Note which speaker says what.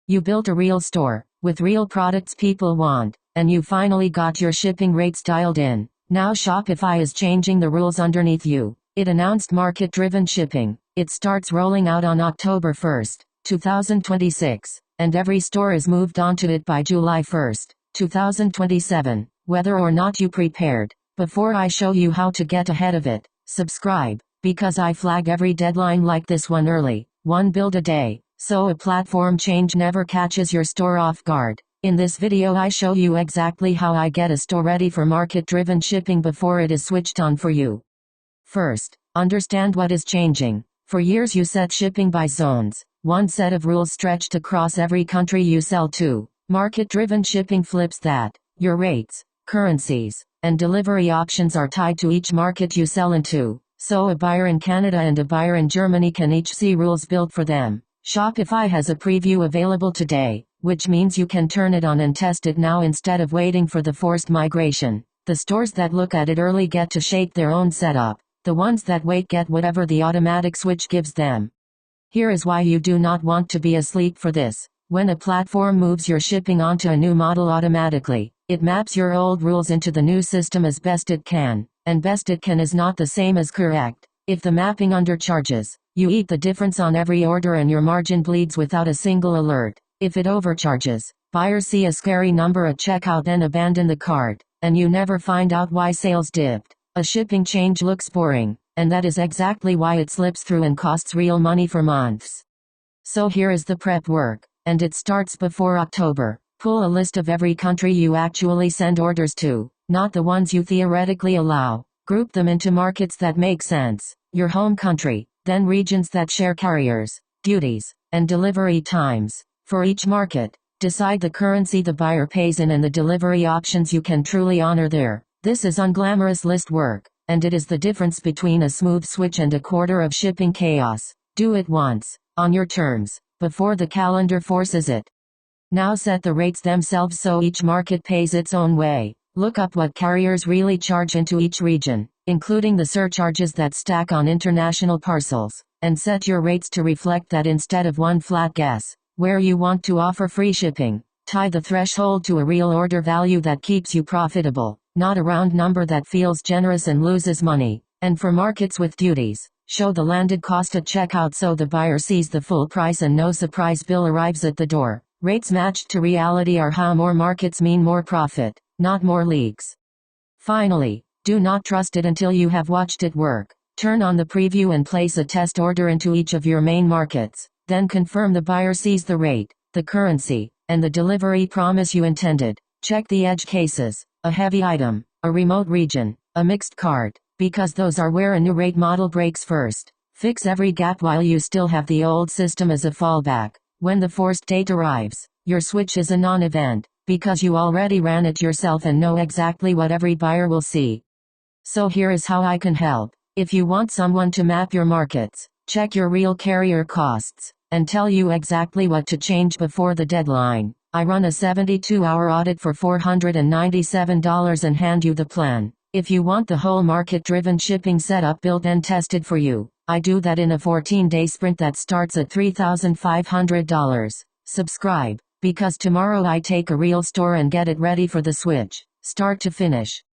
Speaker 1: You built a real store, with real products people want, and you finally got your shipping rates dialed in. Now Shopify is changing the rules underneath you. It announced market-driven shipping. It starts rolling out on October 1st, 2026, and every store is moved onto it by July 1st, 2027, whether or not you prepared. Before I show you how to get ahead of it, subscribe, because I flag every deadline like this one early, one build a day, so a platform change never catches your store off guard. In this video I show you exactly how I get a store ready for market-driven shipping before it is switched on for you. First, understand what is changing. For years you set shipping by zones, one set of rules stretched across every country you sell to. Market-driven shipping flips that. Your rates, currencies, and delivery options are tied to each market you sell into, so a buyer in Canada and a buyer in Germany can each see rules built for them. Shopify has a preview available today, which means you can turn it on and test it now instead of waiting for the forced migration. The stores that look at it early get to shape their own setup. The ones that wait get whatever the automatic switch gives them. Here is why you do not want to be asleep for this. When a platform moves your shipping onto a new model automatically, it maps your old rules into the new system as best it can, and best it can is not the same as correct. If the mapping undercharges, you eat the difference on every order and your margin bleeds without a single alert. If it overcharges, buyers see a scary number at checkout then abandon the cart, and you never find out why sales dipped. A shipping change looks boring, and that is exactly why it slips through and costs real money for months. So here is the prep work, and it starts before October. Pull a list of every country you actually send orders to, not the ones you theoretically allow. Group them into markets that make sense, your home country, then regions that share carriers, duties, and delivery times. For each market, decide the currency the buyer pays in and the delivery options you can truly honor there. This is unglamorous list work, and it is the difference between a smooth switch and a quarter of shipping chaos. Do it once, on your terms, before the calendar forces it. Now set the rates themselves so each market pays its own way. Look up what carriers really charge into each region, including the surcharges that stack on international parcels, and set your rates to reflect that instead of one flat guess. Where you want to offer free shipping, tie the threshold to a real order value that keeps you profitable, not a round number that feels generous and loses money. And for markets with duties, show the landed cost at checkout so the buyer sees the full price and no surprise bill arrives at the door. Rates matched to reality are how more markets mean more profit, not more leaks. Finally, do not trust it until you have watched it work. Turn on the preview and place a test order into each of your main markets. Then confirm the buyer sees the rate, the currency, and the delivery promise you intended. Check the edge cases, a heavy item, a remote region, a mixed cart, because those are where a new rate model breaks first. Fix every gap while you still have the old system as a fallback. When the forced date arrives, your switch is a non-event, because you already ran it yourself and know exactly what every buyer will see. So here is how I can help. If you want someone to map your markets, check your real carrier costs, and tell you exactly what to change before the deadline, I run a 72-hour audit for $497 and hand you the plan. If you want the whole market-driven shipping setup built and tested for you, I do that in a 14-day sprint that starts at $3,500. Subscribe, because tomorrow I take a real store and get it ready for the switch, start to finish.